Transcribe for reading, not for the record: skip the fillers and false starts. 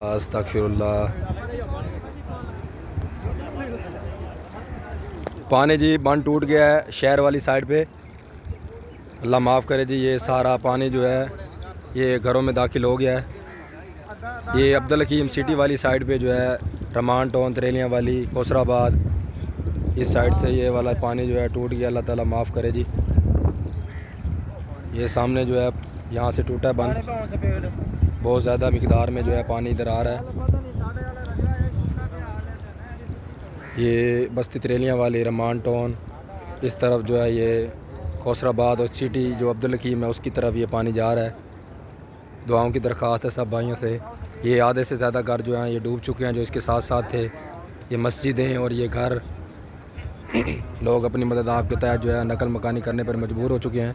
अस्तगफिरुल्लाह। पानी जी बंद टूट गया है शहर वाली साइड पे। अल्लाह माफ़ करे जी। ये सारा पानी जो है ये घरों में दाखिल हो गया है। ये अब्दुल हकीम सिटी वाली साइड पे जो है रमान टाउन तरेलियाँ वाली कोसराबाद इस साइड से ये वाला पानी जो है टूट गया। अल्लाह ताला माफ़ करे जी। ये सामने जो है यहाँ से टूटा है बंद। बहुत ज़्यादा मिकदार में जो है पानी इधर आ रहा है। ये बस्ती तरेलियाँ वाली रमान टाउन इस तरफ जो है ये कोसराबाद और सिटी जो अब्दुल हकीम है उसकी तरफ ये पानी जा रहा है। दुआओं की दरख्वास्त है सब भाइयों से। ये आधे से ज़्यादा घर जो हैं ये डूब चुके हैं जो इसके साथ साथ थे। ये मस्जिदें और ये घर लोग अपनी मदद आपके तहत जो है नकल मकानी करने पर मजबूर हो चुके हैं।